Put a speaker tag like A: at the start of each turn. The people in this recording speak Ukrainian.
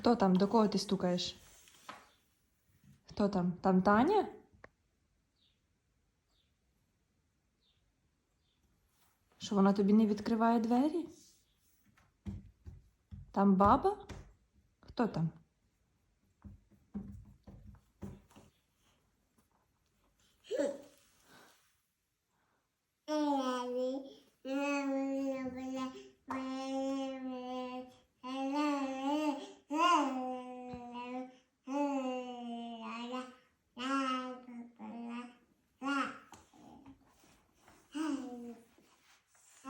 A: Хто там? До кого ти стукаєш? Хто там? Там Таня? Що вона тобі не відкриває двері? Там баба? Хто там?